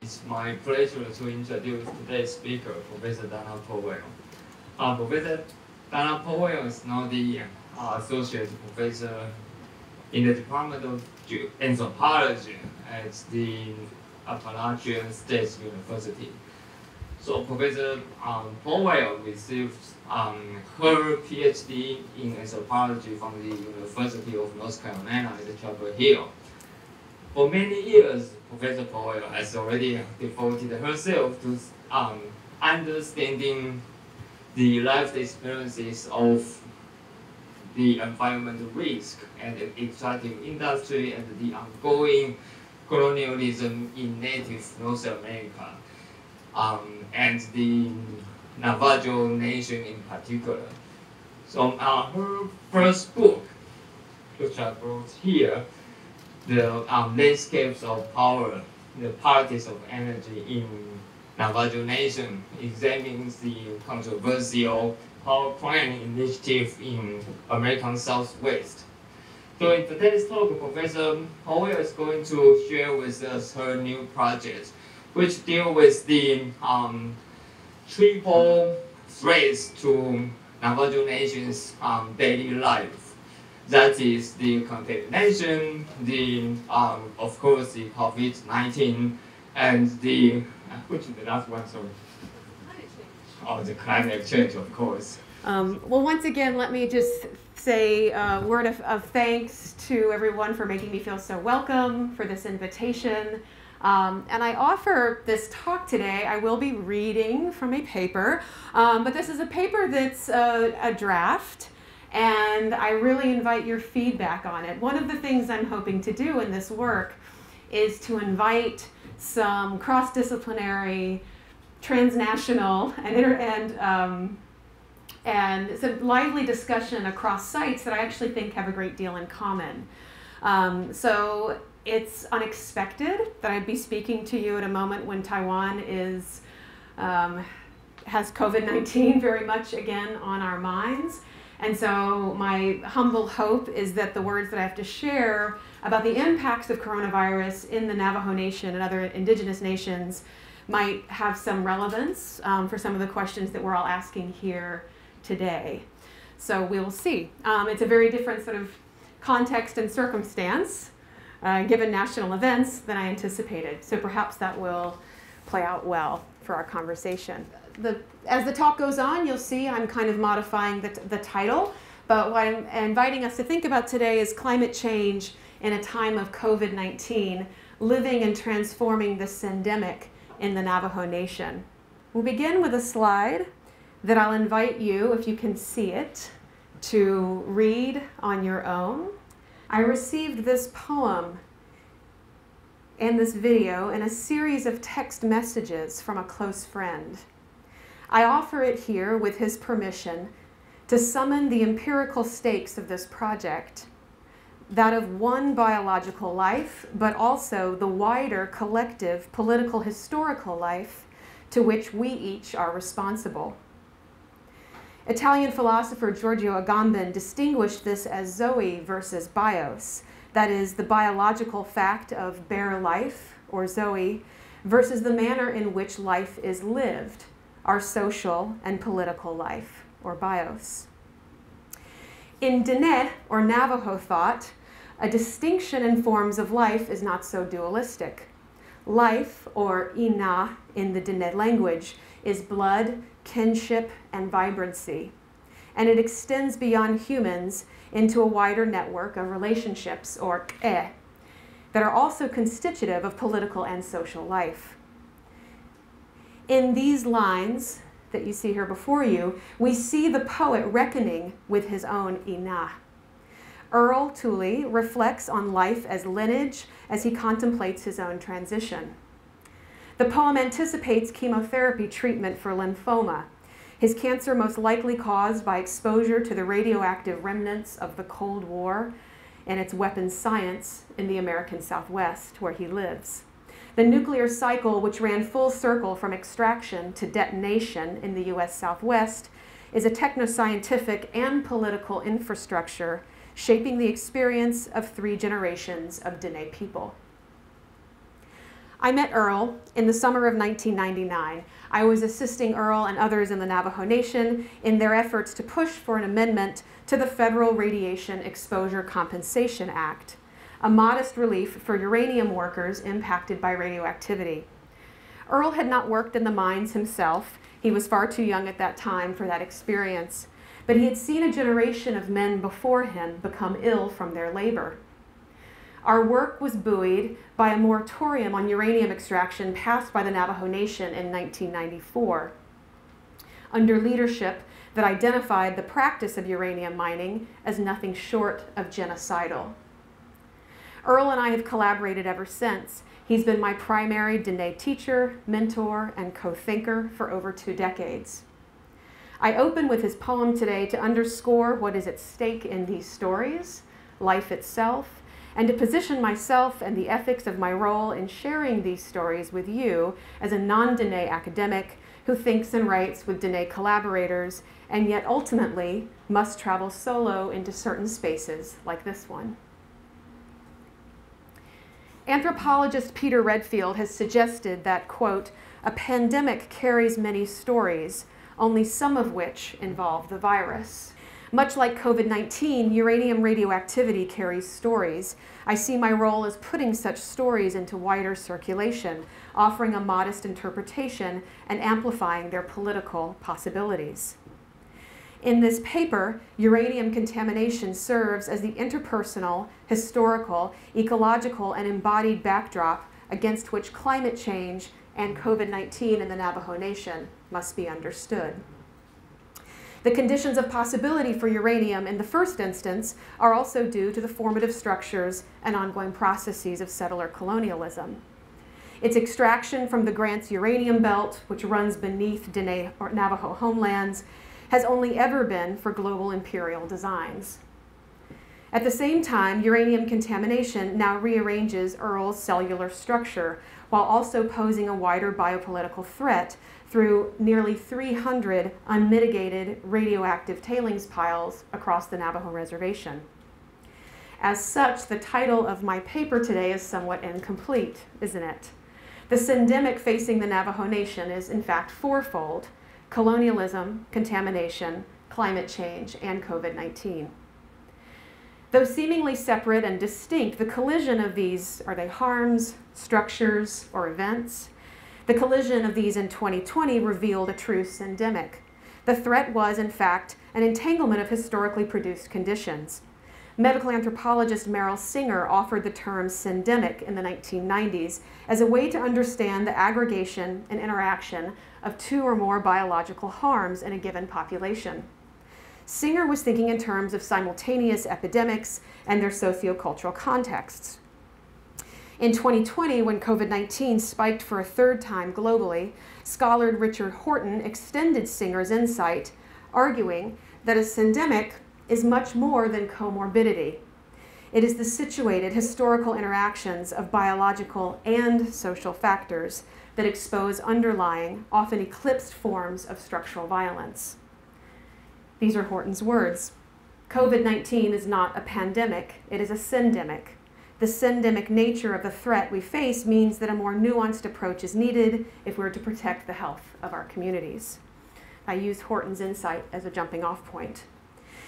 It's my pleasure to introduce today's speaker, Professor Powell. Professor Powell is now the associate professor in the Department of Anthropology at the Appalachian State University. So Professor Powell received her PhD in anthropology from the University of North Carolina at Chapel Hill. For many years, Professor Powell has already devoted herself to understanding the life experiences of the environmental risk and the extractive industry and the ongoing colonialism in native North America, and the Navajo Nation in particular. So her first book, which I brought here, the landscapes of power, the politics of energy in Navajo Nation, examines the controversial power planning initiative in American Southwest. So in today's talk, Professor Powell is going to share with us her new project, which deal with the triple threats to Navajo Nation's daily life. That is the contamination, of course, the COVID-19, and which is the last one, sorry? Climate change. Oh, the climate change, of course. Well, once again, let me just say a word of thanks to everyone for making me feel so welcome, for this invitation. And I offer this talk today. I will be reading from a paper, but this is a paper that's a draft. And I really invite your feedback on it. One of the things I'm hoping to do in this work is to invite some cross-disciplinary, transnational, and some lively discussion across sites that I actually think have a great deal in common. So it's unexpected that I'd be speaking to you at a moment when Taiwan has COVID-19 very much again on our minds. And so my humble hope is that the words that I have to share about the impacts of coronavirus in the Navajo Nation and other indigenous nations might have some relevance for some of the questions that we're all asking here today. So we'll see. It's a very different sort of context and circumstance given national events than I anticipated. So perhaps that will play out well for our conversation. As the talk goes on, you'll see I'm kind of modifying the title, but what I'm inviting us to think about today is climate change in a time of COVID-19, living and transforming the syndemic in the Navajo Nation. We'll begin with a slide that I'll invite you, if you can see it, to read on your own. I received this poem and this video in a series of text messages from a close friend. I offer it here with his permission to summon the empirical stakes of this project, that of one biological life, but also the wider collective political historical life to which we each are responsible. Italian philosopher Giorgio Agamben distinguished this as zoe versus bios, that is, the biological fact of bare life, or zoe, versus the manner in which life is lived, our social and political life, or bios. In Diné, or Navajo thought, a distinction in forms of life is not so dualistic. Life, or ina in the Diné language, is blood, kinship, and vibrancy, and it extends beyond humans into a wider network of relationships, or k'e, that are also constitutive of political and social life. In these lines that you see here before you, we see the poet reckoning with his own ina. Earl Tooley reflects on life as lineage as he contemplates his own transition. The poem anticipates chemotherapy treatment for lymphoma, his cancer most likely caused by exposure to the radioactive remnants of the Cold War and its weapons science in the American Southwest, where he lives. The nuclear cycle, which ran full circle from extraction to detonation in the US Southwest, is a technoscientific and political infrastructure shaping the experience of 3 generations of Diné people. I met Earl in the summer of 1999. I was assisting Earl and others in the Navajo Nation in their efforts to push for an amendment to the Federal Radiation Exposure Compensation Act, a modest relief for uranium workers impacted by radioactivity. Earl had not worked in the mines himself. He was far too young at that time for that experience, but he had seen a generation of men before him become ill from their labor. Our work was buoyed by a moratorium on uranium extraction passed by the Navajo Nation in 1994, under leadership that identified the practice of uranium mining as nothing short of genocidal. Earl and I have collaborated ever since. He's been my primary Diné teacher, mentor, and co-thinker for over 2 decades. I open with his poem today to underscore what is at stake in these stories, life itself, and to position myself and the ethics of my role in sharing these stories with you as a non-Diné academic who thinks and writes with Diné collaborators and yet ultimately must travel solo into certain spaces like this one. Anthropologist Peter Redfield has suggested that, quote, a pandemic carries many stories, only some of which involve the virus. Much like COVID-19, uranium radioactivity carries stories. I see my role as putting such stories into wider circulation, offering a modest interpretation and amplifying their political possibilities. In this paper, uranium contamination serves as the interpersonal, historical, ecological, and embodied backdrop against which climate change and COVID-19 in the Navajo Nation must be understood. The conditions of possibility for uranium in the first instance are also due to the formative structures and ongoing processes of settler colonialism. Its extraction from the Grant's uranium belt, which runs beneath Diné or Navajo homelands, has only ever been for global imperial designs. At the same time, uranium contamination now rearranges Earl's cellular structure while also posing a wider biopolitical threat through nearly 300 unmitigated radioactive tailings piles across the Navajo Reservation. As such, the title of my paper today is somewhat incomplete, isn't it? The syndemic facing the Navajo Nation is in fact fourfold: colonialism, contamination, climate change, and COVID-19. Though seemingly separate and distinct, the collision of these, are they harms, structures, or events? The collision of these in 2020 revealed a true syndemic. The threat was, in fact, an entanglement of historically produced conditions. Medical anthropologist Merrill Singer offered the term syndemic in the 1990s as a way to understand the aggregation and interaction of 2 or more biological harms in a given population. Singer was thinking in terms of simultaneous epidemics and their sociocultural contexts. In 2020, when COVID-19 spiked for a 3rd time globally, scholar Richard Horton extended Singer's insight, arguing that a syndemic is much more than comorbidity. It is the situated historical interactions of biological and social factors that expose underlying, often eclipsed forms of structural violence. These are Horton's words. COVID-19 is not a pandemic, it is a syndemic. The syndemic nature of the threat we face means that a more nuanced approach is needed if we're to protect the health of our communities. I use Horton's insight as a jumping off point.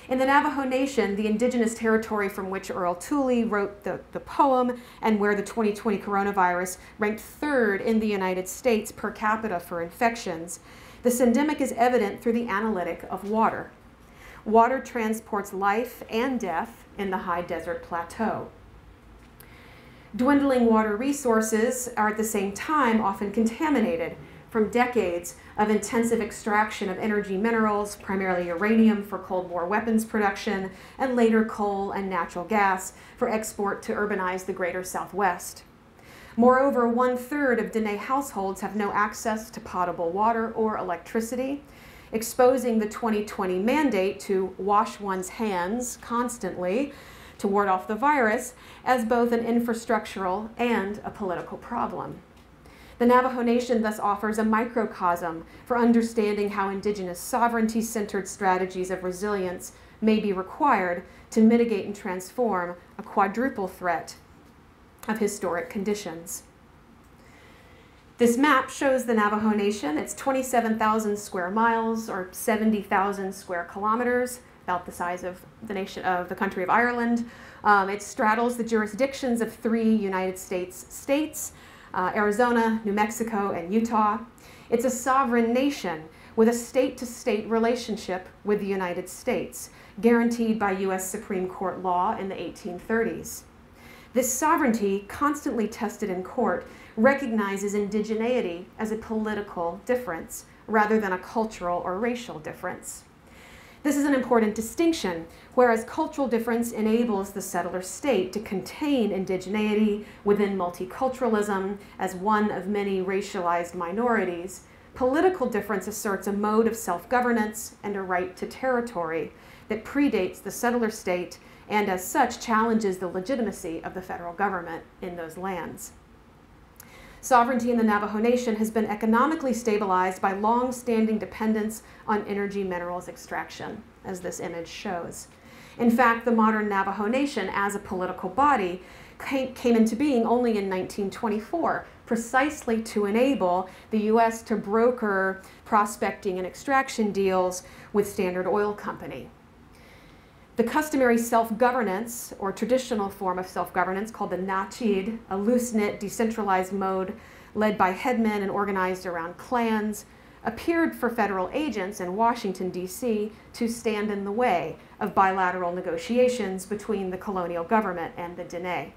In the Navajo Nation, the indigenous territory from which Earl Tooley wrote the poem and where the 2020 coronavirus ranked 3rd in the United States per capita for infections, the syndemic is evident through the analytic of water. Water transports life and death in the high desert plateau. Dwindling water resources are at the same time often contaminated from decades of intensive extraction of energy minerals, primarily uranium for Cold War weapons production, and later coal and natural gas for export to urbanize the greater Southwest. Moreover, 1/3 of Diné households have no access to potable water or electricity, exposing the 2020 mandate to wash one's hands constantly to ward off the virus as both an infrastructural and a political problem. The Navajo Nation thus offers a microcosm for understanding how indigenous sovereignty-centered strategies of resilience may be required to mitigate and transform a quadruple threat of historic conditions. This map shows the Navajo Nation. It's 27,000 square miles or 70,000 square kilometers, about the size of the nation of the country of Ireland. It straddles the jurisdictions of 3 United States states, Arizona, New Mexico, and Utah. It's a sovereign nation with a state-to-state relationship with the United States, guaranteed by U.S. Supreme Court law in the 1830s. This sovereignty, constantly tested in court, recognizes indigeneity as a political difference rather than a cultural or racial difference. This is an important distinction, whereas cultural difference enables the settler state to contain indigeneity within multiculturalism as one of many racialized minorities, political difference asserts a mode of self-governance and a right to territory that predates the settler state and as such challenges the legitimacy of the federal government in those lands. Sovereignty in the Navajo Nation has been economically stabilized by long-standing dependence on energy minerals extraction, as this image shows. In fact, the modern Navajo Nation as a political body came into being only in 1924, precisely to enable the U.S. to broker prospecting and extraction deals with Standard Oil Company. The customary self-governance, or traditional form of self-governance called the Nachid, a loose-knit, decentralized mode led by headmen and organized around clans, appeared for federal agents in Washington, D.C. to stand in the way of bilateral negotiations between the colonial government and the Diné,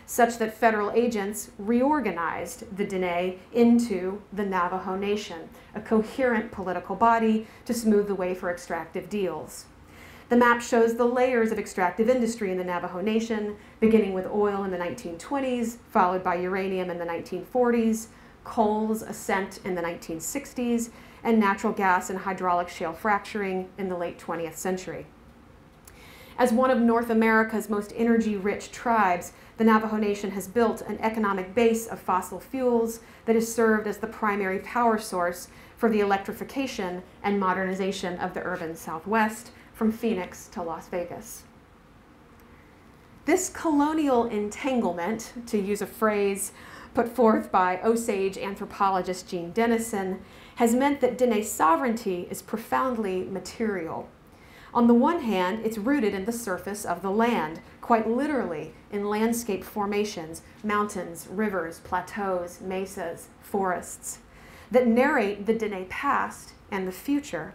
such that federal agents reorganized the Diné into the Navajo Nation, a coherent political body to smooth the way for extractive deals. The map shows the layers of extractive industry in the Navajo Nation, beginning with oil in the 1920s, followed by uranium in the 1940s, coal's ascent in the 1960s, and natural gas and hydraulic shale fracturing in the late 20th century. As one of North America's most energy-rich tribes, the Navajo Nation has built an economic base of fossil fuels that has served as the primary power source for the electrification and modernization of the urban Southwest, from Phoenix to Las Vegas. This colonial entanglement, to use a phrase put forth by Osage anthropologist Jean Dennison, has meant that Diné sovereignty is profoundly material. On the one hand, it's rooted in the surface of the land, quite literally in landscape formations, mountains, rivers, plateaus, mesas, forests, that narrate the Diné past and the future.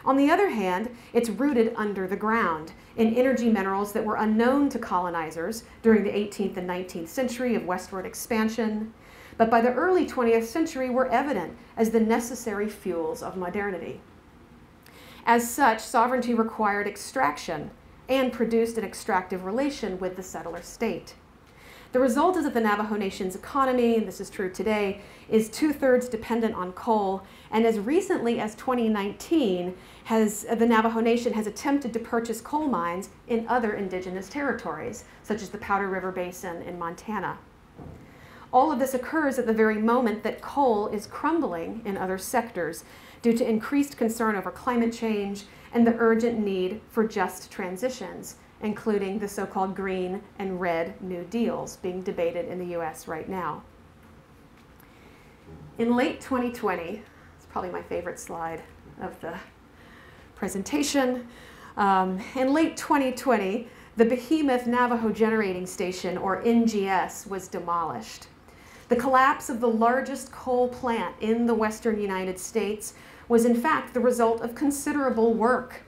On the other hand, it's rooted under the ground in energy minerals that were unknown to colonizers during the 18th and 19th century of westward expansion, but by the early 20th century were evident as the necessary fuels of modernity. As such, sovereignty required extraction and produced an extractive relation with the settler state. The result is that the Navajo Nation's economy, and this is true today, is 2/3 dependent on coal, and as recently as 2019, the Navajo Nation has attempted to purchase coal mines in other indigenous territories, such as the Powder River Basin in Montana. All of this occurs at the very moment that coal is crumbling in other sectors due to increased concern over climate change and the urgent need for just transitions, including the so-called Green and Red New Deals being debated in the US right now. In late 2020, it's probably my favorite slide of the presentation, in late 2020, the behemoth Navajo Generating Station, or NGS, was demolished. The collapse of the largest coal plant in the western United States was in fact the result of considerable work.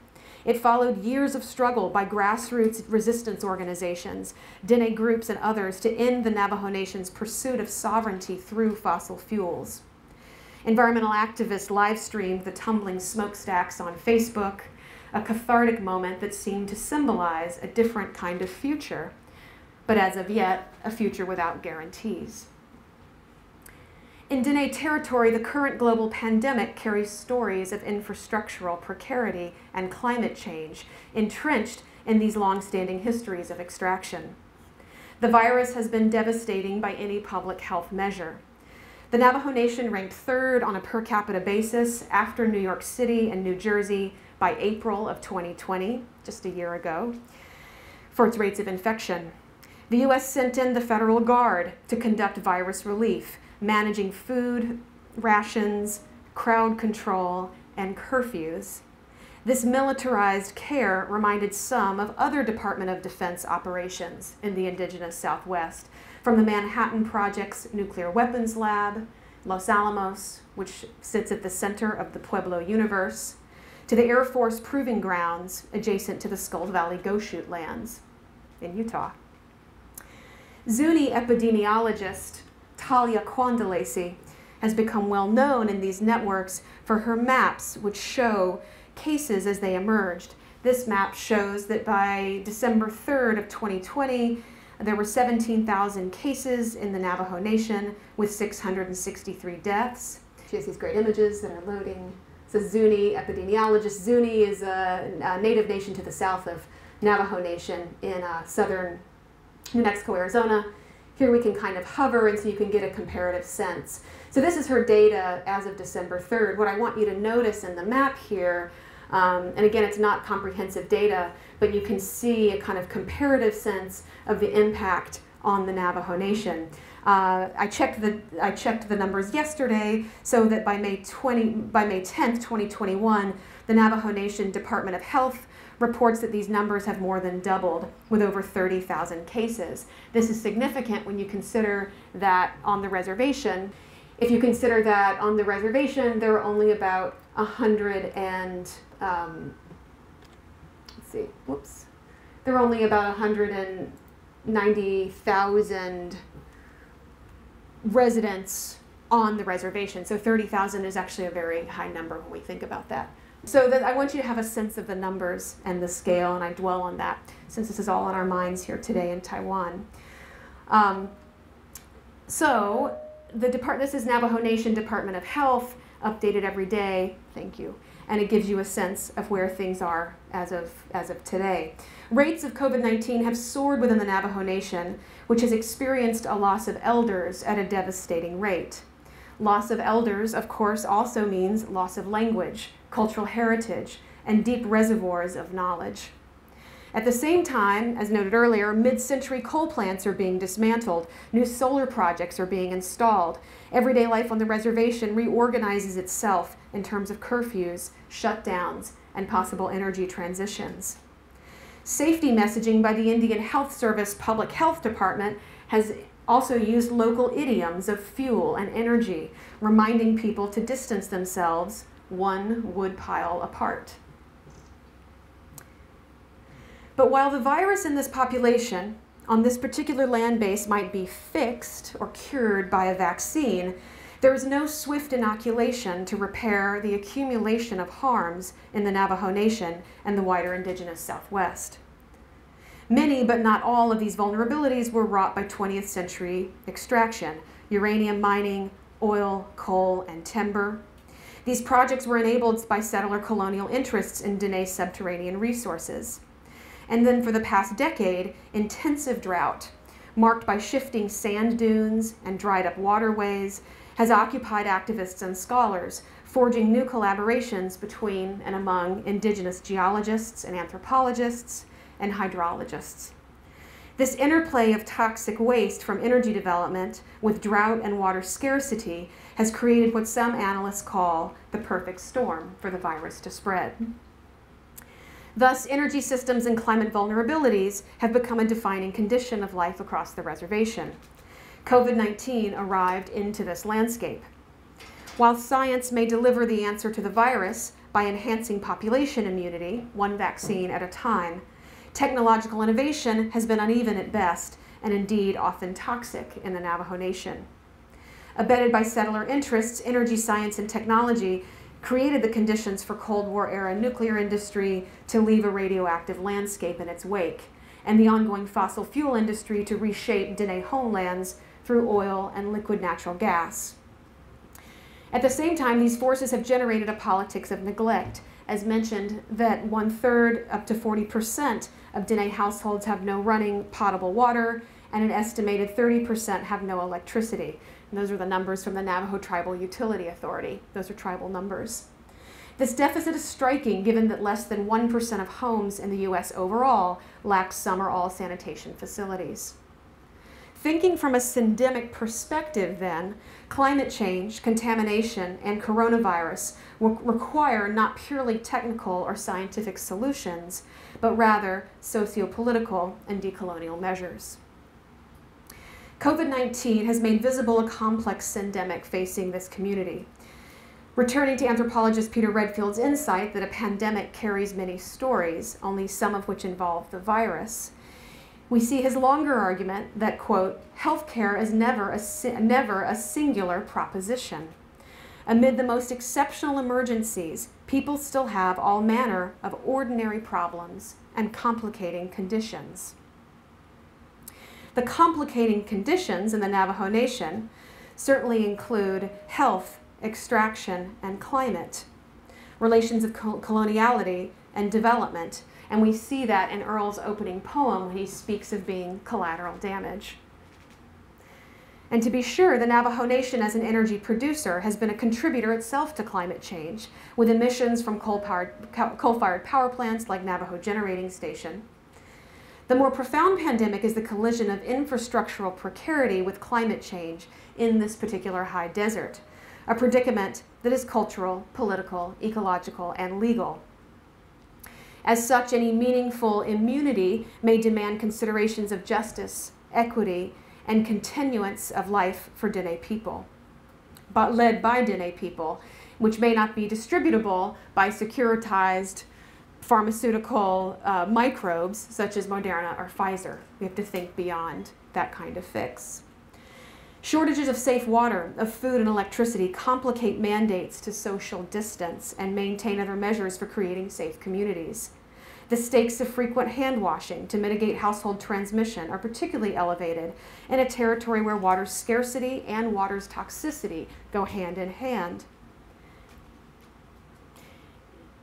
It followed years of struggle by grassroots resistance organizations, Diné groups, and others to end the Navajo Nation's pursuit of sovereignty through fossil fuels. Environmental activists live-streamed the tumbling smokestacks on Facebook, a cathartic moment that seemed to symbolize a different kind of future, but as of yet, a future without guarantees. In Diné territory, the current global pandemic carries stories of infrastructural precarity and climate change entrenched in these long-standing histories of extraction. The virus has been devastating by any public health measure. The Navajo Nation ranked 3rd on a per capita basis after New York City and New Jersey by April of 2020, just a year ago, for its rates of infection. The US sent in the federal guard to conduct virus relief, managing food, rations, crowd control, and curfews. This militarized care reminded some of other Department of Defense operations in the indigenous Southwest, from the Manhattan Project's nuclear weapons lab, Los Alamos, which sits at the center of the Pueblo universe, to the Air Force proving grounds adjacent to the Skull Valley Goshute lands in Utah. Zuni epidemiologist Talia Kwandalesi has become well known in these networks for her maps which show cases as they emerged. This map shows that by December 3rd of 2020, there were 17,000 cases in the Navajo Nation with 663 deaths. She has these great images that are loading. It's a Zuni epidemiologist. Zuni is a native nation to the south of Navajo Nation in southern New Mexico, Arizona. Here we can kind of hover, and so you can get a comparative sense. So this is her data as of December 3rd. What I want you to notice in the map here, and again, it's not comprehensive data, but you can see a kind of comparative sense of the impact on the Navajo Nation. I checked the numbers yesterday, so that by May 10th, 2021, the Navajo Nation Department of Health reports that these numbers have more than doubled, with over 30,000 cases. This is significant when you consider that on the reservation, if you consider that on the reservation, there are only about 190,000 residents on the reservation. So 30,000 is actually a very high number when we think about that. So that I want you to have a sense of the numbers and the scale, and I dwell on that since this is all on our minds here today in Taiwan. So this is Navajo Nation Department of Health, updated every day. Thank you. And it gives you a sense of where things are as of today. Rates of COVID-19 have soared within the Navajo Nation, which has experienced a loss of elders at a devastating rate. Loss of elders, of course, also means loss of language, cultural heritage, and deep reservoirs of knowledge. At the same time, as noted earlier, mid-century coal plants are being dismantled, new solar projects are being installed. Everyday life on the reservation reorganizes itself in terms of curfews, shutdowns, and possible energy transitions. Safety messaging by the Indian Health Service Public Health Department has also used local idioms of fuel and energy, reminding people to distance themselves one wood pile apart. But while the virus in this population on this particular land base might be fixed or cured by a vaccine, there is no swift inoculation to repair the accumulation of harms in the Navajo Nation and the wider indigenous Southwest. Many, but not all, of these vulnerabilities were wrought by 20th century extraction, uranium mining, oil, coal, and timber. These projects were enabled by settler colonial interests in Diné subterranean resources. And then for the past decade, intensive drought, marked by shifting sand dunes and dried up waterways, has occupied activists and scholars, forging new collaborations between and among indigenous geologists and anthropologists and hydrologists. This interplay of toxic waste from energy development with drought and water scarcity has created what some analysts call the perfect storm for the virus to spread. Thus, energy systems and climate vulnerabilities have become a defining condition of life across the reservation. COVID-19 arrived into this landscape. While science may deliver the answer to the virus by enhancing population immunity, one vaccine at a time, technological innovation has been uneven at best, and indeed often toxic in the Navajo Nation. Abetted by settler interests, energy science and technology created the conditions for Cold War-era nuclear industry to leave a radioactive landscape in its wake, and the ongoing fossil fuel industry to reshape Diné homelands through oil and liquid natural gas. At the same time, these forces have generated a politics of neglect. As mentioned, that 1/3 up to 40% of Diné households have no running potable water, and an estimated 30% have no electricity. And those are the numbers from the Navajo Tribal Utility Authority. Those are tribal numbers. This deficit is striking given that less than 1% of homes in the U.S. overall lack some or all sanitation facilities. Thinking from a syndemic perspective, then, climate change, contamination, and coronavirus will require not purely technical or scientific solutions, but rather socio-political and decolonial measures. COVID-19 has made visible a complex syndemic facing this community. Returning to anthropologist Peter Redfield's insight that a pandemic carries many stories, only some of which involve the virus, we see his longer argument that, quote, healthcare is never a singular proposition. Amid the most exceptional emergencies, people still have all manner of ordinary problems and complicating conditions. The complicating conditions in the Navajo Nation certainly include health, extraction, and climate, relations of coloniality and development, and we see that in Earl's opening poem when he speaks of being collateral damage. And to be sure, the Navajo Nation as an energy producer has been a contributor itself to climate change, with emissions from coal-fired power plants like Navajo Generating Station. The more profound pandemic is the collision of infrastructural precarity with climate change in this particular high desert, a predicament that is cultural, political, ecological, and legal. As such, any meaningful immunity may demand considerations of justice, equity, and continuance of life for Diné people, but led by Diné people, which may not be distributable by securitized pharmaceutical microbes such as Moderna or Pfizer. We have to think beyond that kind of fix. Shortages of safe water, of food and electricity complicate mandates to social distance and maintain other measures for creating safe communities. The stakes of frequent hand washing to mitigate household transmission are particularly elevated in a territory where water's scarcity and water's toxicity go hand in hand.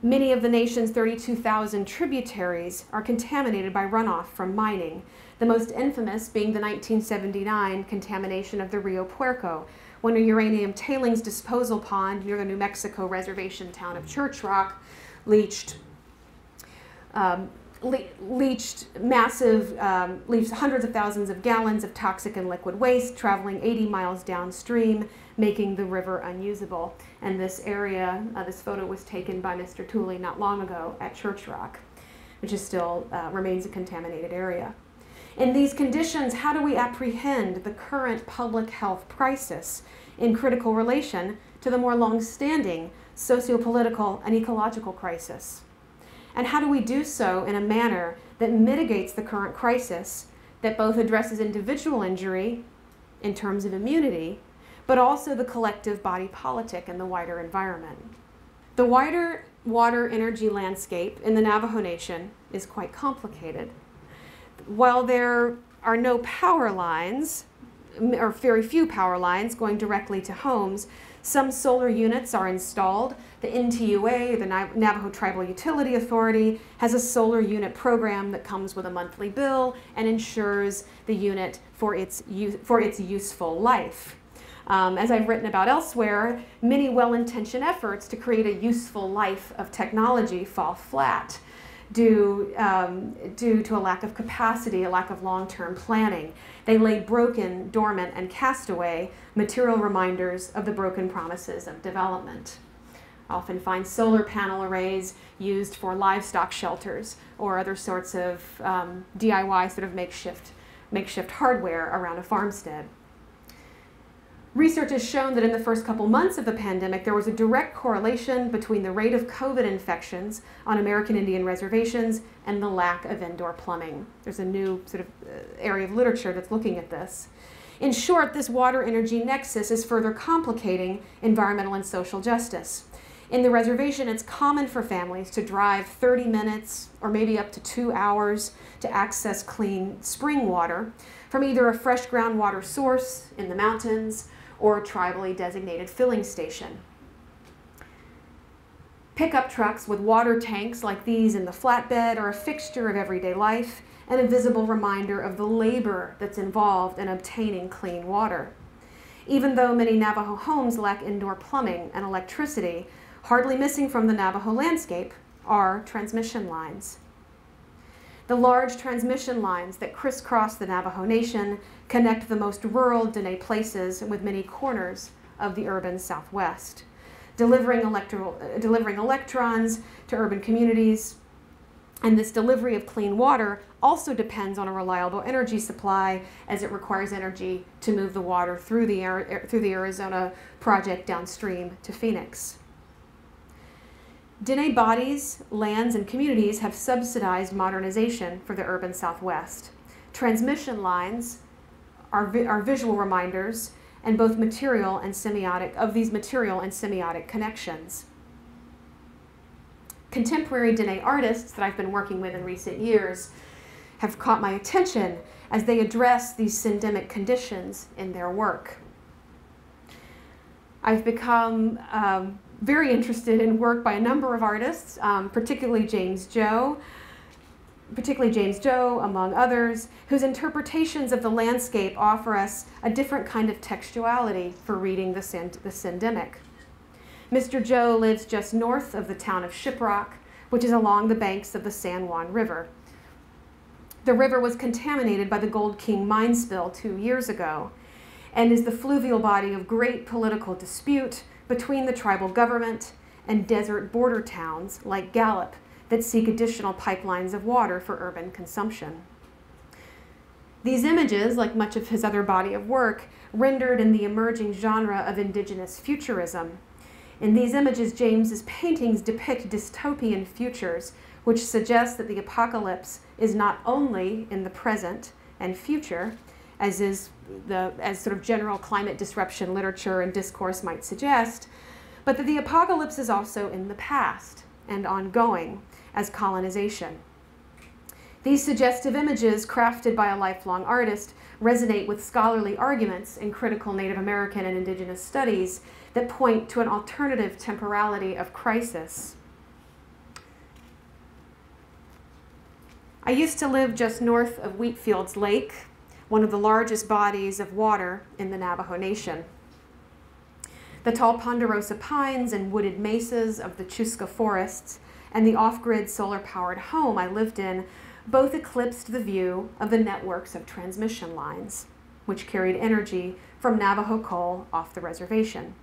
Many of the nation's 32,000 tributaries are contaminated by runoff from mining, the most infamous being the 1979 contamination of the Rio Puerco, when a uranium tailings disposal pond near the New Mexico reservation town of Church Rock leached hundreds of thousands of gallons of toxic and liquid waste, traveling 80 miles downstream, making the river unusable. And this area, this photo was taken by Mr. Tooley not long ago at Church Rock, which is still remains a contaminated area. In these conditions, how do we apprehend the current public health crisis in critical relation to the more long-standing socio-political and ecological crisis? And how do we do so in a manner that mitigates the current crisis, that both addresses individual injury in terms of immunity, but also the collective body politic and the wider environment? The wider water energy landscape in the Navajo Nation is quite complicated. While there are no power lines, or very few power lines going directly to homes, some solar units are installed. The NTUA, the Navajo Tribal Utility Authority, has a solar unit program that comes with a monthly bill and ensures the unit for its useful life. As I've written about elsewhere, many well-intentioned efforts to create a useful life of technology fall flat due to a lack of capacity, a lack of long-term planning. They lay broken, dormant, and castaway, material reminders of the broken promises of development. I often find solar panel arrays used for livestock shelters or other sorts of DIY sort of makeshift hardware around a farmstead. Research has shown that in the first couple months of the pandemic, there was a direct correlation between the rate of COVID infections on American Indian reservations and the lack of indoor plumbing. There's a new sort of area of literature that's looking at this. In short, this water energy nexus is further complicating environmental and social justice. In the reservation, it's common for families to drive 30 minutes or maybe up to 2 hours to access clean spring water from either a fresh groundwater source in the mountains or a tribally designated filling station. Pickup trucks with water tanks like these in the flatbed are a fixture of everyday life and a visible reminder of the labor that's involved in obtaining clean water. Even though many Navajo homes lack indoor plumbing and electricity, hardly missing from the Navajo landscape are transmission lines. The large transmission lines that crisscross the Navajo Nation connect the most rural Diné places with many corners of the urban Southwest, delivering electrons to urban communities. And this delivery of clean water also depends on a reliable energy supply, as it requires energy to move the water through the Arizona project downstream to Phoenix. Diné bodies, lands, and communities have subsidized modernization for the urban Southwest. Transmission lines are visual reminders and both material and semiotic connections. Contemporary Diné artists that I've been working with in recent years have caught my attention as they address these syndemic conditions in their work. I've become very interested in work by a number of artists, particularly James Joe, among others, whose interpretations of the landscape offer us a different kind of textuality for reading the syndemic. Mr. Joe lives just north of the town of Shiprock, which is along the banks of the San Juan River. The river was contaminated by the Gold King mine spill 2 years ago and is the fluvial body of great political dispute between the tribal government and desert border towns like Gallup that seek additional pipelines of water for urban consumption. These images, like much of his other body of work, rendered in the emerging genre of indigenous futurism. In these images, James's paintings depict dystopian futures, which suggest that the apocalypse is not only in the present and future, as sort of general climate disruption literature and discourse might suggest, but that the apocalypse is also in the past and ongoing as colonization. These suggestive images, crafted by a lifelong artist, resonate with scholarly arguments in critical Native American and Indigenous studies that point to an alternative temporality of crisis. I used to live just north of Wheatfields Lake, one of the largest bodies of water in the Navajo Nation. The tall ponderosa pines and wooded mesas of the Chusca forests and the off-grid solar-powered home I lived in both eclipsed the view of the networks of transmission lines, which carried energy from Navajo coal off the reservation.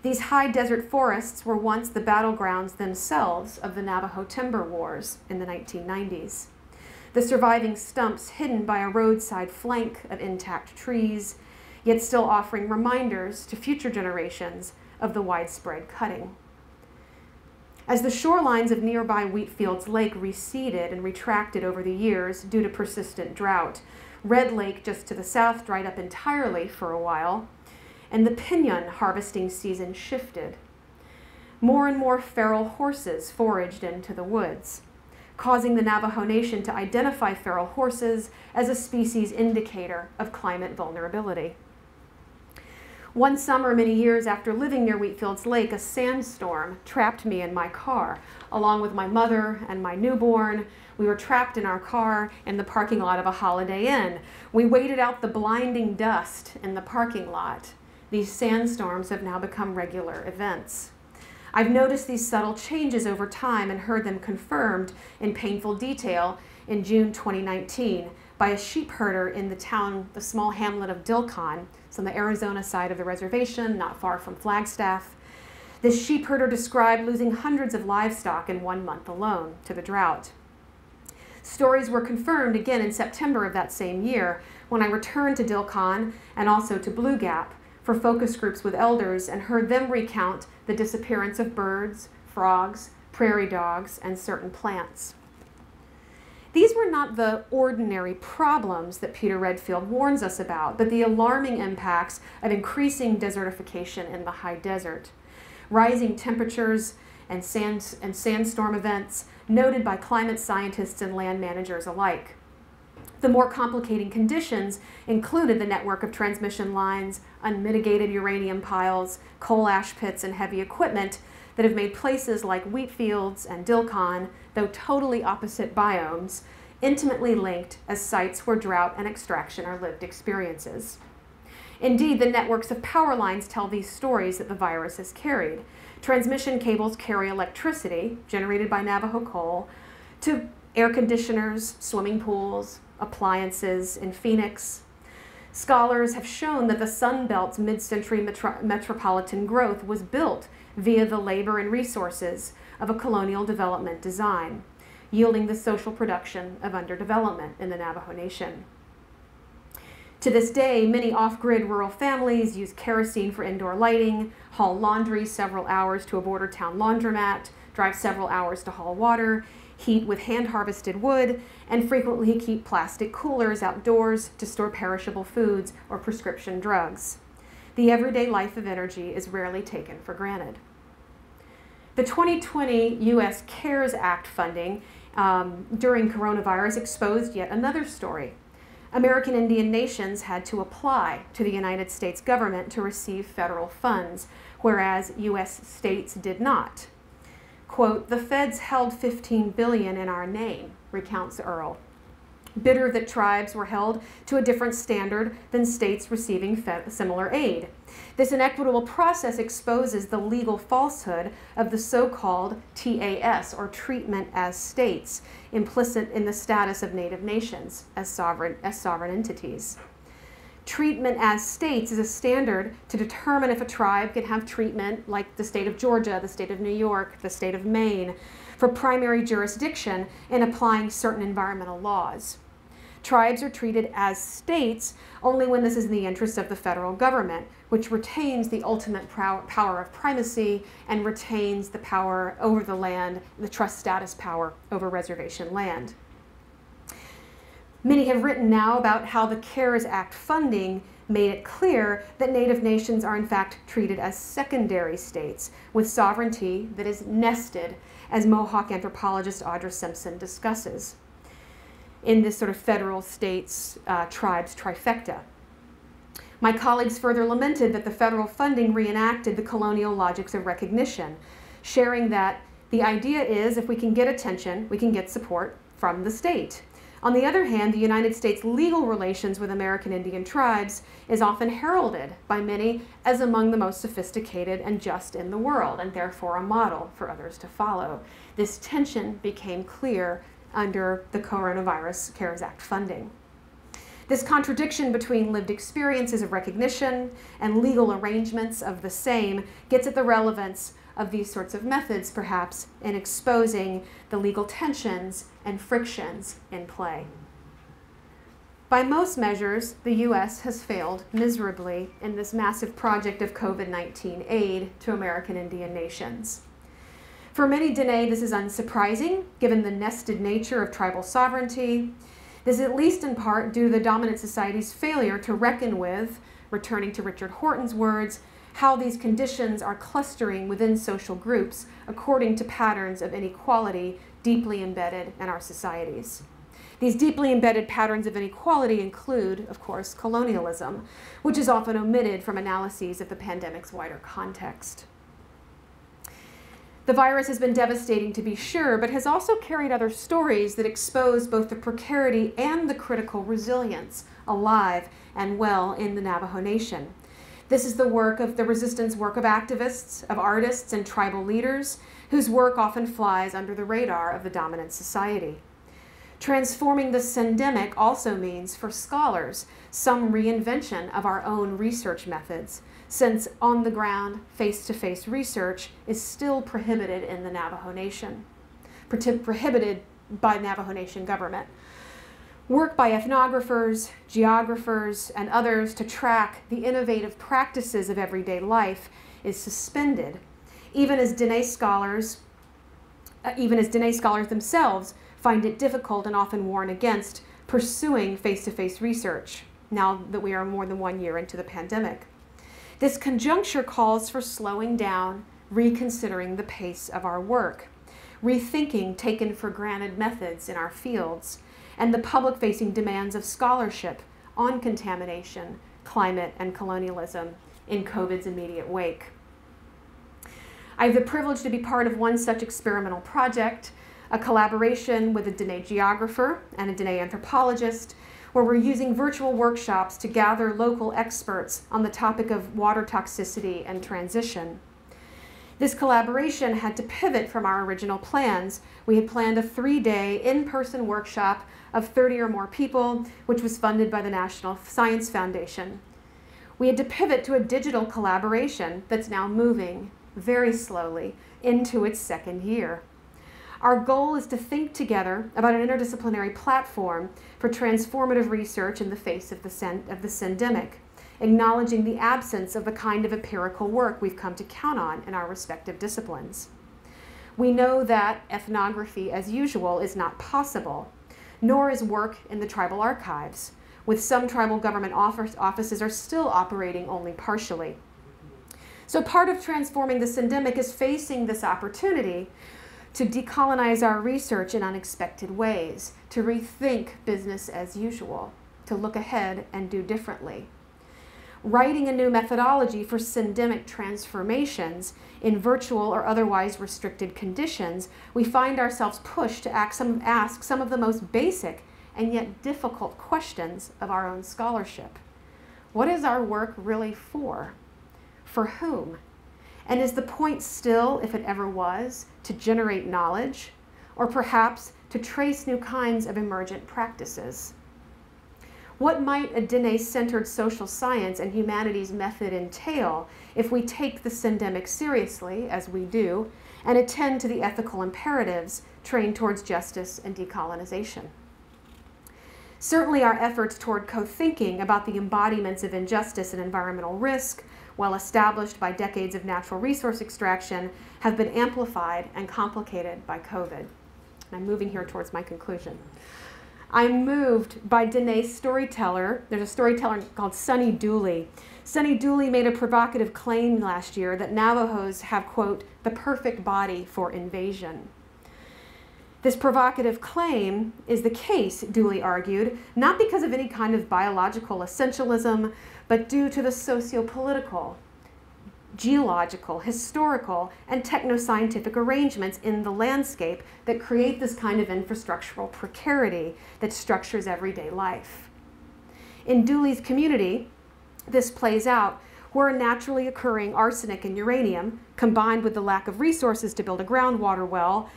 These high desert forests were once the battlegrounds themselves of the Navajo timber wars in the 1990s. The surviving stumps hidden by a roadside flank of intact trees, yet still offering reminders to future generations of the widespread cutting. As the shorelines of nearby Wheatfields Lake receded and retracted over the years due to persistent drought, Red Lake just to the south dried up entirely for a while, and the piñon harvesting season shifted. More and more feral horses foraged into the woods, causing the Navajo Nation to identify feral horses as a species indicator of climate vulnerability. One summer, many years after living near Wheatfields Lake, a sandstorm trapped me in my car, along with my mother and my newborn. We were trapped in our car in the parking lot of a Holiday Inn. We waited out the blinding dust in the parking lot. These sandstorms have now become regular events. I've noticed these subtle changes over time and heard them confirmed in painful detail in June 2019 by a sheep herder in the small hamlet of Dilcon. It's on the Arizona side of the reservation, not far from Flagstaff. This sheep herder described losing hundreds of livestock in 1 month alone to the drought. Stories were confirmed again in September of that same year when I returned to Dilcon and also to Blue Gap for focus groups with elders and heard them recount the disappearance of birds, frogs, prairie dogs, and certain plants. These were not the ordinary problems that Peter Redfield warns us about, but the alarming impacts of increasing desertification in the high desert, rising temperatures and sandstorm events noted by climate scientists and land managers alike. The more complicating conditions included the network of transmission lines, unmitigated uranium piles, coal ash pits, and heavy equipment that have made places like Wheatfields and Dilcon, though totally opposite biomes, intimately linked as sites where drought and extraction are lived experiences. Indeed, the networks of power lines tell these stories that the virus has carried. Transmission cables carry electricity, generated by Navajo coal, to air conditioners, swimming pools, appliances in Phoenix. Scholars have shown that the Sun Belt's mid-century metropolitan growth was built via the labor and resources of a colonial development design, yielding the social production of underdevelopment in the Navajo Nation. To this day, many off-grid rural families use kerosene for indoor lighting, haul laundry several hours to a border town laundromat, drive several hours to haul water, heat with hand-harvested wood, and frequently keep plastic coolers outdoors to store perishable foods or prescription drugs. The everyday life of energy is rarely taken for granted. The 2020 U.S. CARES Act funding during coronavirus exposed yet another story. American Indian nations had to apply to the United States government to receive federal funds, whereas U.S. states did not. Quote, "The feds held $15 billion in our name," recounts Earl, bitter that tribes were held to a different standard than states receiving similar aid. This inequitable process exposes the legal falsehood of the so-called TAS, or treatment as states, implicit in the status of Native nations as sovereign entities. Treatment as states is a standard to determine if a tribe can have treatment like the state of Georgia, the state of New York, the state of Maine, for primary jurisdiction in applying certain environmental laws. Tribes are treated as states only when this is in the interest of the federal government, which retains the ultimate power of primacy and retains the power over the land, the trust status power over reservation land. Many have written now about how the CARES Act funding made it clear that Native nations are in fact treated as secondary states with sovereignty that is nested, as Mohawk anthropologist Audra Simpson discusses, in this sort of federal states tribes trifecta. My colleagues further lamented that the federal funding reenacted the colonial logics of recognition, sharing that the idea is if we can get attention, we can get support from the state. On the other hand, the United States' legal relations with American Indian tribes is often heralded by many as among the most sophisticated and just in the world, and therefore a model for others to follow. This tension became clear under the coronavirus CARES Act funding. This contradiction between lived experiences of recognition and legal arrangements of the same gets at the relevance of these sorts of methods, perhaps, in exposing the legal tensions and frictions in play. By most measures, the U.S. has failed miserably in this massive project of COVID-19 aid to American Indian nations. For many Diné, this is unsurprising, given the nested nature of tribal sovereignty. This is at least in part due to the dominant society's failure to reckon with, returning to Richard Horton's words, how these conditions are clustering within social groups according to patterns of inequality deeply embedded in our societies. These deeply embedded patterns of inequality include, of course, colonialism, which is often omitted from analyses of the pandemic's wider context. The virus has been devastating, to be sure, but has also carried other stories that expose both the precarity and the critical resilience alive and well in the Navajo Nation. This is the resistance work of activists, of artists, and tribal leaders, whose work often flies under the radar of the dominant society. Transforming the syndemic also means, for scholars, some reinvention of our own research methods, since on-the-ground, face-to-face research is still prohibited in the Navajo Nation, prohibited by Navajo Nation government. Work by ethnographers, geographers, and others to track the innovative practices of everyday life is suspended, even as Diné scholars themselves find it difficult and often warn against pursuing face-to-face research, now that we are more than 1 year into the pandemic. This conjuncture calls for slowing down, reconsidering the pace of our work, rethinking taken for granted methods in our fields, and the public-facing demands of scholarship on contamination, climate, and colonialism in COVID's immediate wake. I have the privilege to be part of one such experimental project, a collaboration with a Diné geographer and a Diné anthropologist, where we're using virtual workshops to gather local experts on the topic of water toxicity and transition. This collaboration had to pivot from our original plans. We had planned a 3-day in-person workshop of 30 or more people, which was funded by the National Science Foundation. We had to pivot to a digital collaboration that's now moving very slowly into its second year. Our goal is to think together about an interdisciplinary platform for transformative research in the face of the syndemic, acknowledging the absence of the kind of empirical work we've come to count on in our respective disciplines. We know that ethnography, as usual, is not possible, nor is work in the tribal archives, with some tribal government offices are still operating only partially. So part of transforming the syndemic is facing this opportunity to decolonize our research in unexpected ways, to rethink business as usual, to look ahead and do differently. Writing a new methodology for syndemic transformations in virtual or otherwise restricted conditions, we find ourselves pushed to ask some of the most basic and yet difficult questions of our own scholarship. What is our work really for? For whom? And is the point still, if it ever was, to generate knowledge, or perhaps to trace new kinds of emergent practices? What might a Diné-centered social science and humanities method entail if we take the syndemic seriously, as we do, and attend to the ethical imperatives trained towards justice and decolonization? Certainly our efforts toward co-thinking about the embodiments of injustice and environmental risk, well established by decades of natural resource extraction, have been amplified and complicated by COVID. And I'm moving here towards my conclusion. I'm moved by Diné's storyteller. There's a storyteller called Sunny Dooley. Sunny Dooley made a provocative claim last year that Navajos have, quote, the perfect body for invasion. This provocative claim is the case, Dooley argued, not because of any kind of biological essentialism, but due to the socio-political, geological, historical, and technoscientific arrangements in the landscape that create this kind of infrastructural precarity that structures everyday life. In Dooley's community, this plays out where naturally occurring arsenic and uranium, combined with the lack of resources to build a groundwater well,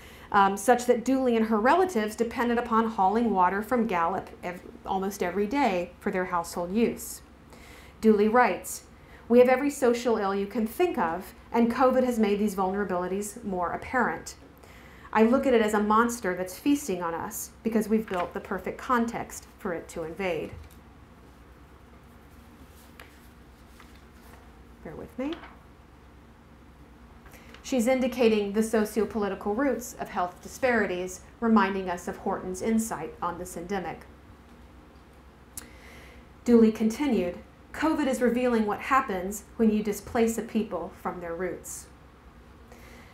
such that Dooley and her relatives depended upon hauling water from Gallup almost every day for their household use. Dooley writes, "We have every social ill you can think of, and COVID has made these vulnerabilities more apparent. I look at it as a monster that's feasting on us because we've built the perfect context for it to invade." Bear with me. She's indicating the socio-political roots of health disparities, reminding us of Horton's insight on the syndemic. Dooley continued, "COVID is revealing what happens when you displace a people from their roots."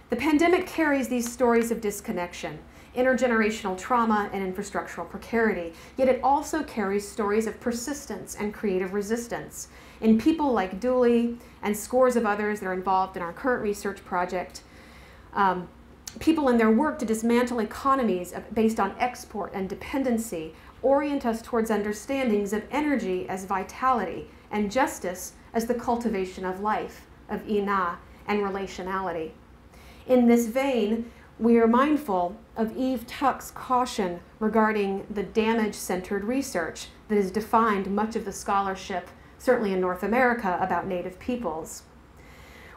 The pandemic carries these stories of disconnection, intergenerational trauma, and infrastructural precarity, yet it also carries stories of persistence and creative resistance in people like Dooley and scores of others that are involved in our current research project. People in their work to dismantle economies based on export and dependency orient us towards understandings of energy as vitality and justice as the cultivation of life, of ina, and relationality. In this vein, we are mindful of Eve Tuck's caution regarding the damage-centered research that has defined much of the scholarship, certainly in North America, about Native peoples.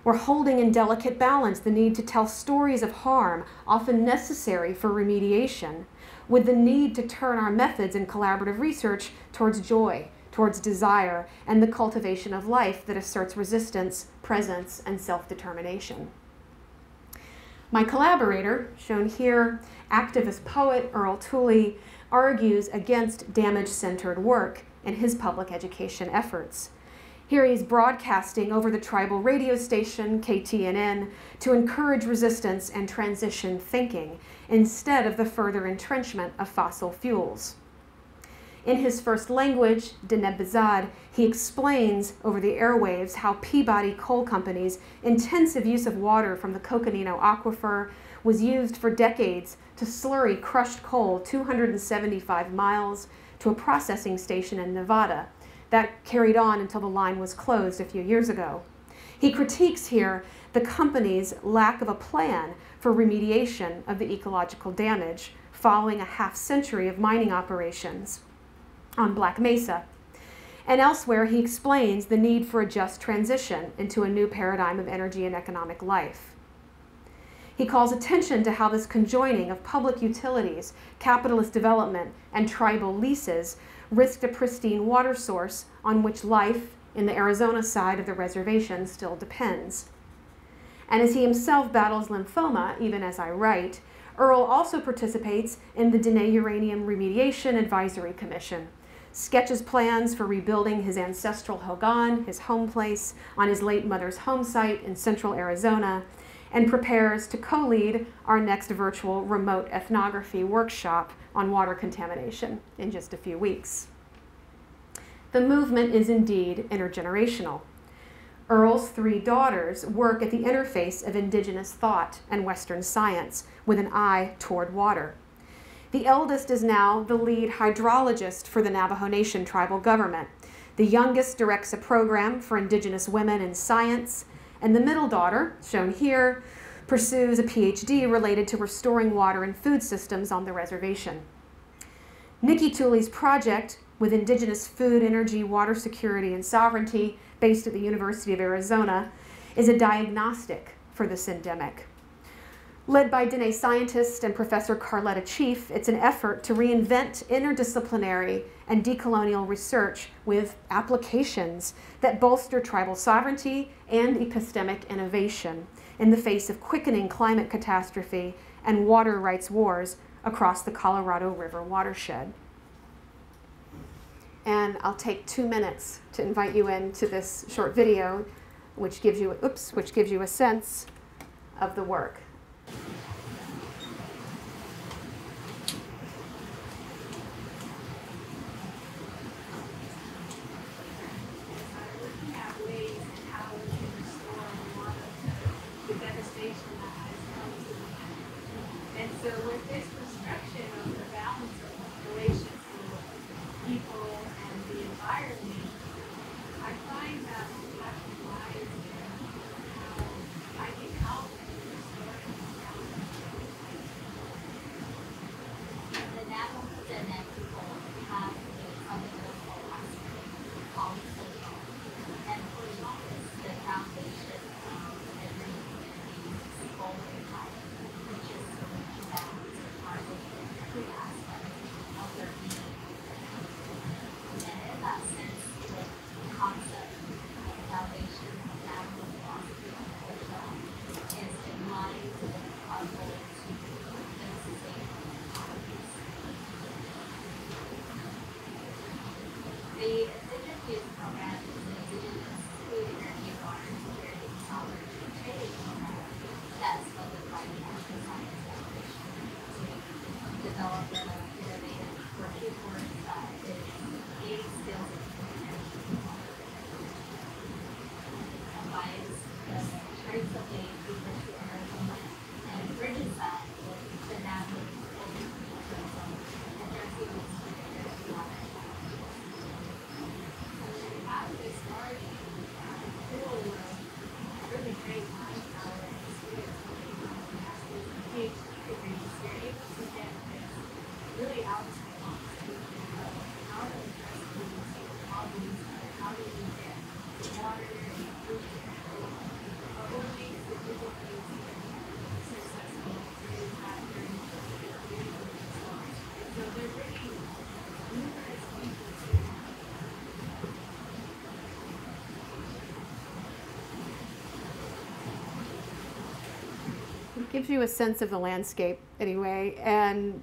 We're holding in delicate balance the need to tell stories of harm, often necessary for remediation, with the need to turn our methods in collaborative research towards joy, towards desire, and the cultivation of life that asserts resistance, presence, and self-determination. My collaborator, shown here, activist poet Earl Tooley, argues against damage-centered work in his public education efforts. Here he's broadcasting over the tribal radio station, KTNN, to encourage resistance and transition thinking, instead of the further entrenchment of fossil fuels. In his first language, Diné, he explains over the airwaves how Peabody Coal Company's intensive use of water from the Coconino Aquifer was used for decades to slurry crushed coal 275 miles to a processing station in Nevada that carried on until the line was closed a few years ago. He critiques here the company's lack of a plan for remediation of the ecological damage following a half-century of mining operations on Black Mesa. And elsewhere, he explains the need for a just transition into a new paradigm of energy and economic life. He calls attention to how this conjoining of public utilities, capitalist development, and tribal leases risked a pristine water source on which life in the Arizona side of the reservation still depends. And as he himself battles lymphoma, even as I write, Earl also participates in the Diné Uranium Remediation Advisory Commission, sketches plans for rebuilding his ancestral hogan, his home place, on his late mother's home site in central Arizona, and prepares to co-lead our next virtual remote ethnography workshop on water contamination in just a few weeks. The movement is indeed intergenerational. Earl's 3 daughters work at the interface of indigenous thought and Western science with an eye toward water. The eldest is now the lead hydrologist for the Navajo Nation tribal government. The youngest directs a program for indigenous women in science, and the middle daughter, shown here, pursues a PhD related to restoring water and food systems on the reservation. Nikki Tooley's project with indigenous food, energy, water security, and sovereignty, based at the University of Arizona, is a diagnostic for the syndemic. Led by Diné scientist and Professor Carletta Chief, it's an effort to reinvent interdisciplinary and decolonial research with applications that bolster tribal sovereignty and epistemic innovation in the face of quickening climate catastrophe and water rights wars across the Colorado River watershed. And I'll take 2 minutes to invite you into this short video, which gives you a sense of the work. So with this construction of the balance of relations to people and the environment, I find that much lies in how I can help in restoring the balance. The Navajo people have a fundamental philosophy called social, and for the longest, the foundation of every community's goal in life, which is to reach balance and harmony in every aspect of their being. And in that sense, the concept of the foundation of Navajo philosophy and culture is in line with our goal to build sustainable economies. The Indigenous Youth Program is an Indigenous food, energy, water, security, and sovereignty training program that's funded by the National Science Foundation to develop an innovative working force that is gaining skills in energy and water. Combines the traits of the University of Arizona and bridges that with the Navajo culture and their feelings for energy, water, and water. At this party, full of really great mind power and experience working on the master's and PhD degrees, you're able to get this really outside box thinking of how to address these problems and how do we get water and food control, but what makes the difficulties successful is that they're in the community response. So they're bringing numerous people together. It gives you a sense of the landscape anyway, and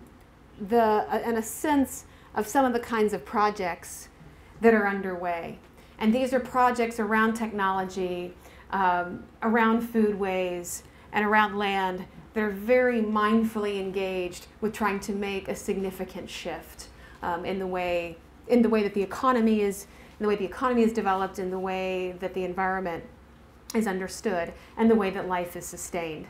a sense of some of the kinds of projects that are underway. And these are projects around technology, around foodways, and around land that are very mindfully engaged with trying to make a significant shift in the way that the economy is developed, in the way that the environment is understood, and the way that life is sustained.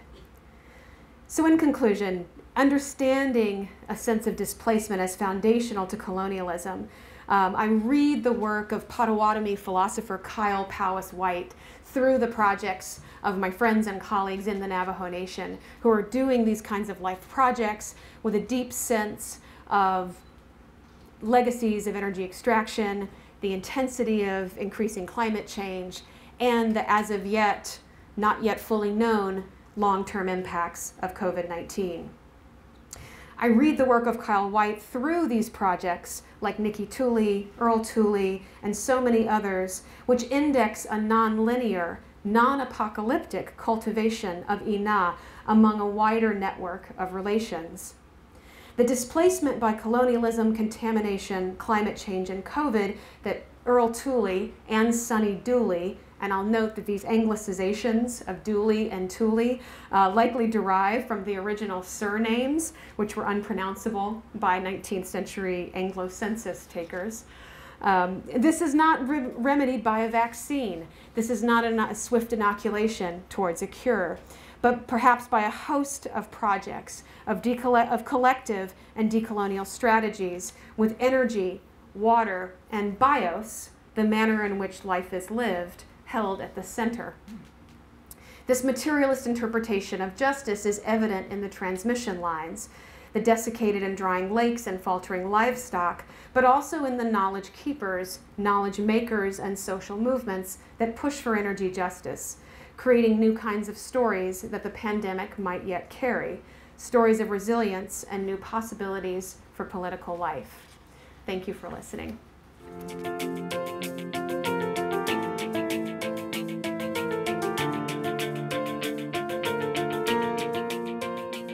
So in conclusion, understanding a sense of displacement as foundational to colonialism, I read the work of Potawatomi philosopher Kyle Powell White through the projects of my friends and colleagues in the Navajo Nation who are doing these kinds of life projects with a deep sense of legacies of energy extraction, the intensity of increasing climate change, and the as of yet, not yet fully known, long-term impacts of COVID-19. I read the work of Kyle White through these projects like Nikki Tooley, Earl Tooley, and so many others, which index a non-linear, non-apocalyptic cultivation of ina among a wider network of relations. The displacement by colonialism, contamination, climate change, and COVID that Earl Tooley and Sonny Dooley, and I'll note that these anglicizations of Dooley and Tooley likely derive from the original surnames, which were unpronounceable by 19th century Anglo census takers. This is not remedied by a vaccine. This is not a swift inoculation towards a cure, but perhaps by a host of projects of collective and decolonial strategies with energy, water, and bios, the manner in which life is lived, held at the center. This materialist interpretation of justice is evident in the transmission lines, the desiccated and drying lakes and faltering livestock, but also in the knowledge keepers, knowledge makers, and social movements that push for energy justice, creating new kinds of stories that the pandemic might yet carry, stories of resilience and new possibilities for political life. Thank you for listening.